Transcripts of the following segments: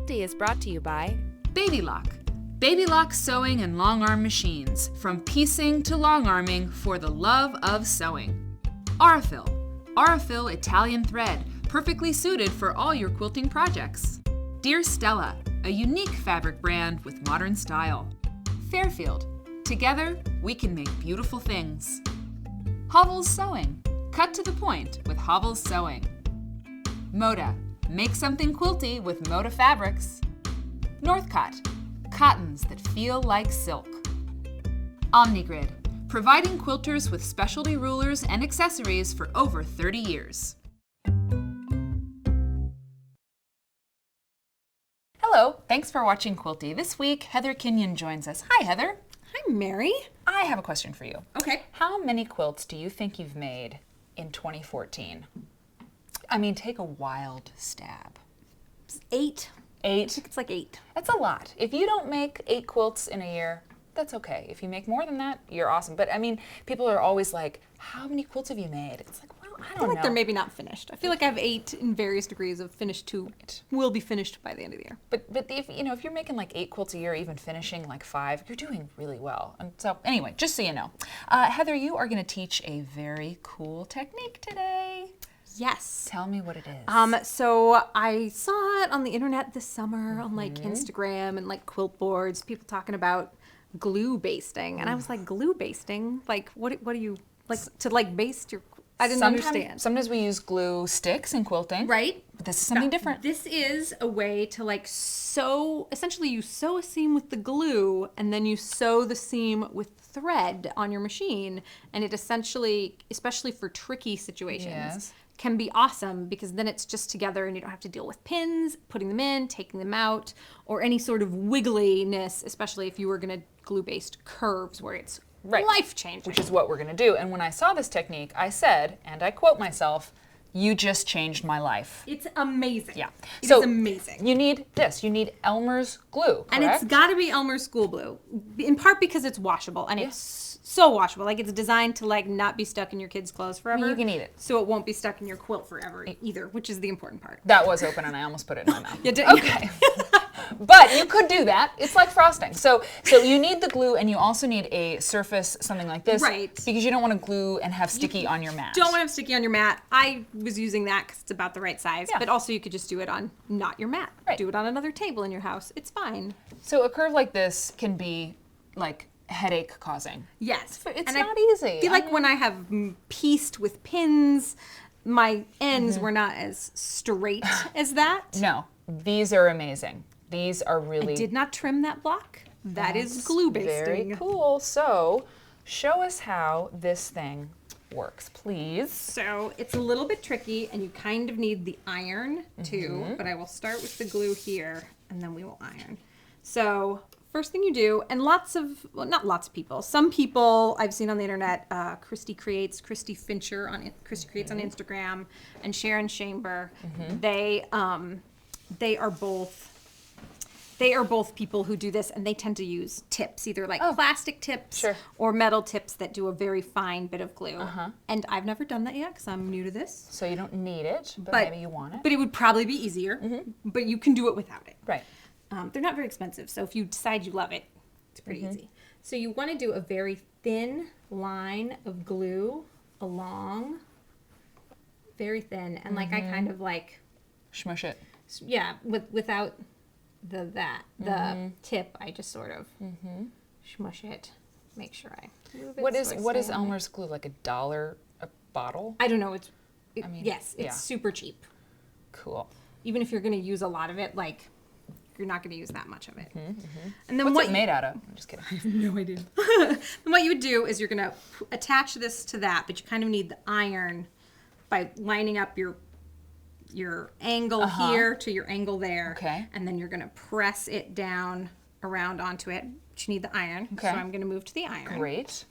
Quilty is brought to you by Baby Lock. Baby Lock sewing and long arm machines. From piecing to long arming for the love of sewing. Aurifil. Aurifil Italian thread. Perfectly suited for all your quilting projects. Dear Stella. A unique fabric brand with modern style. Fairfield. Together, we can make beautiful things. Hovels Sewing. Cut to the point with Hovels Sewing. Moda. Make something quilty with Moda fabrics. Northcott. Cottons that feel like silk. Omnigrid. Providing quilters with specialty rulers and accessories for over 30 years. Hello, thanks for watching Quilty. This week, Heather Kenyon joins us. Hi, Heather. Hi, Mary. I have a question for you. Okay. How many quilts do you think you've made in 2014? I mean, take a wild stab. 8. 8? I think it's like 8. That's a lot. If you don't make 8 quilts in a year, that's okay. If you make more than that, you're awesome. But I mean, people are always like, how many quilts have you made? It's like, well, I don't know. I feel like they're maybe not finished. I feel like I have 8 in various degrees of finished to will be finished by the end of the year. But if you're making like 8 quilts a year, even finishing like 5, you're doing really well. And so anyway, just so you know, Heather, you are going to teach a very cool technique today. Yes. Tell me what it is. So I saw it on the internet this summer on like Instagram and like quilt boards, people talking about glue basting. And I was like, glue basting? Like, what do you, like, to like baste your, I didn't understand. Sometimes we use glue sticks in quilting. Right. But this is something different. This is a way to like sew, essentially you sew a seam with the glue and then you sew the seam with thread on your machine. And it essentially, especially for tricky situations, can be awesome because then it's just together and you don't have to deal with pins, putting them in, taking them out, or any sort of wiggliness, especially if you were going to glue-based curves where it's life-changing. Which is what we're going to do. And when I saw this technique, I said, and I quote myself, "You just changed my life." It's amazing. Yeah. It's amazing. You need this. You need Elmer's glue, correct? And it's got to be Elmer's school glue, in part because it's washable and it's so washable. Like it's designed to like not be stuck in your kids' clothes forever. I mean, you can eat it. So it won't be stuck in your quilt forever either, which is the important part. That was open and I almost put it in my mouth. You did. Okay. But you could do that. It's like frosting. So you need the glue and you also need a surface, something like this. Right. Because you don't want to glue and have sticky on your mat. Don't want to have sticky on your mat. I was using that because it's about the right size. Yeah. But also you could just do it on not your mat. Right. Do it on another table in your house. It's fine. So a curve like this can be like headache causing. Yes. It's not easy. I feel like when I have pieced with pins, my ends were not as straight as that. No, these are amazing. These are really... I did not trim that block. That is glue basting. Very cool. So show us how this thing works, please. So it's a little bit tricky and you kind of need the iron too, but I will start with the glue here and then we will iron. So first thing you do, and not lots of people, some people I've seen on the internet, Christy Fincher on Christy Creates on Instagram, and Sharon Chamber, they are both people who do this, and they tend to use tips, either like plastic tips or metal tips that do a very fine bit of glue. And I've never done that yet because I'm new to this. So you don't need it, but maybe you want it. But it would probably be easier, but you can do it without it. Right. They're not very expensive, so if you decide you love it, it's pretty easy. So you want to do a very thin line of glue along, very thin, and like I kind of like... Smush it. Yeah, without the tip, I just sort of smush it, make sure I move it. What is Elmer's glue, like $1 a bottle? I don't know, it's super cheap. Cool. Even if you're going to use a lot of it, like... You're not going to use that much of it. And then what's it made out of? I'm just kidding. I have no idea. And what you would do is you're going to attach this to that, but you kind of need the iron by lining up your angle here to your angle there. Okay. And then you're going to press it down around onto it. But you need the iron. Okay. So I'm going to move to the iron. Great.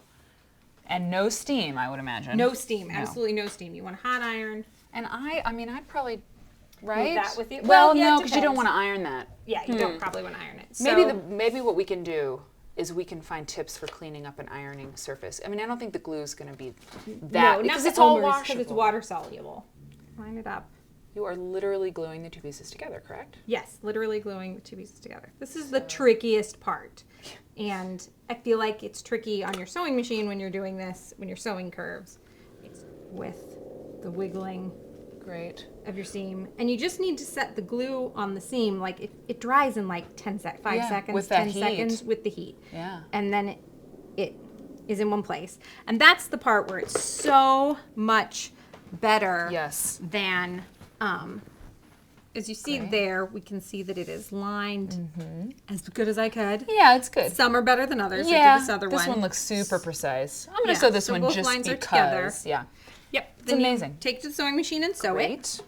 And no steam, I would imagine. No steam. Absolutely no steam. You want a hot iron. And I'd probably... Right? Move that with you. Well, no, because you don't want to iron that. Yeah, you don't probably want to iron it. So, maybe what we can do is we can find tips for cleaning up an ironing surface. I mean, I don't think the glue is going to be that because it's all washable. Because it's water soluble. Line it up. You are literally gluing the two pieces together, correct? Yes, literally gluing the two pieces together. This is the trickiest part. And I feel like it's tricky on your sewing machine when you're doing this, when you're sewing curves, with the wiggling Great. of your seam. And you just need to set the glue on the seam, like it dries in like 5 seconds, with that 10 heat. seconds with the heat. Yeah. And then it is in one place. And that's the part where it's so much better Yes. than, as you see there, we can see that it is lined as good as I could. Yeah, it's good. Some are better than others. Yeah, I did this other one. looks super precise. I'm gonna Yeah, sew this so one both just lines are because. together. Yeah, Yep. it's amazing. Take it to the sewing machine and sew it. Great.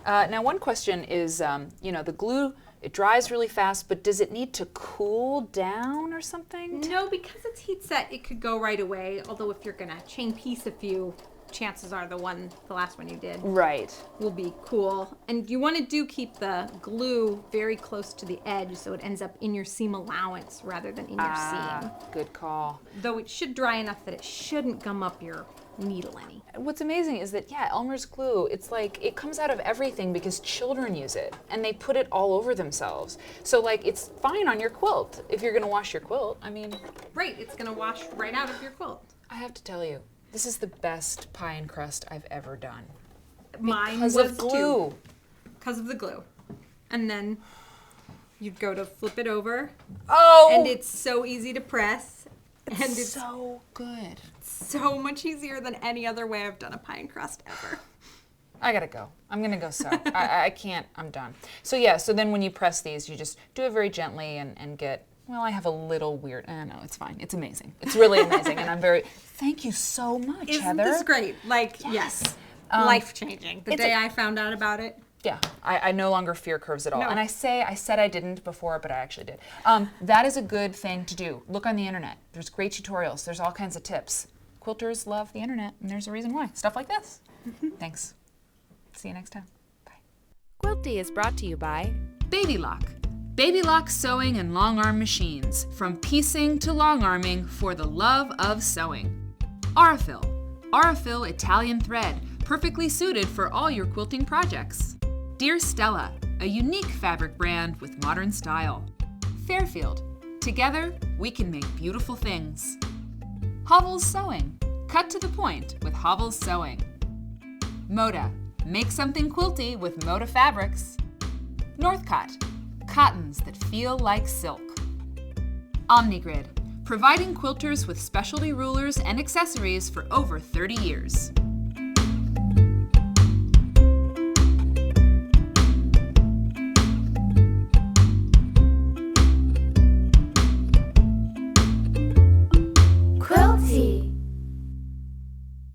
Now, one question is, the glue, it dries really fast, but does it need to cool down or something? No, because it's heat set, it could go right away. Although if you're gonna chain piece a few, chances are the last one you did Right. will be cool. And you want to keep the glue very close to the edge so it ends up in your seam allowance rather than in your seam. Good call. Though it should dry enough that it shouldn't gum up your needle any. What's amazing is that, Elmer's glue, it's like it comes out of everything because children use it and they put it all over themselves. So, it's fine on your quilt if you're going to wash your quilt. I mean, Right, it's gonna wash right out of your quilt. I have to tell you, this is the best pie and crust I've ever done. Mine Because was of glue. Because of the glue. And then you'd go to flip it over, Oh! and it's so easy to press. And it's so good. so much easier than any other way I've done a pie and crust ever. I gotta go. I'm gonna go sew. I can't, I'm done. So then when you press these, you just do it very gently and get, well, I have a little weird, no, it's fine. It's amazing. It's really amazing. And thank you so much, Isn't Heather. this great? Yes. Life-changing. The day I found out about it. Yeah, I no longer fear curves at all. No. And I said I didn't before, but I actually did. That is a good thing to do. Look on the internet. There's great tutorials. There's all kinds of tips. Quilters love the internet, and there's a reason why. Stuff like this. Thanks. See you next time. Bye. Quilty is brought to you by Baby Lock. Baby Lock sewing and long arm machines. From piecing to long arming for the love of sewing. Aurifil. Aurifil Italian thread. Perfectly suited for all your quilting projects. Dear Stella. A unique fabric brand with modern style. Fairfield. Together, we can make beautiful things. Hovels Sewing. Cut to the point with Hovels Sewing. Moda. Make something quilty with Moda fabrics. Northcott. Cottons that feel like silk. Omnigrid. Providing quilters with specialty rulers and accessories for over 30 years.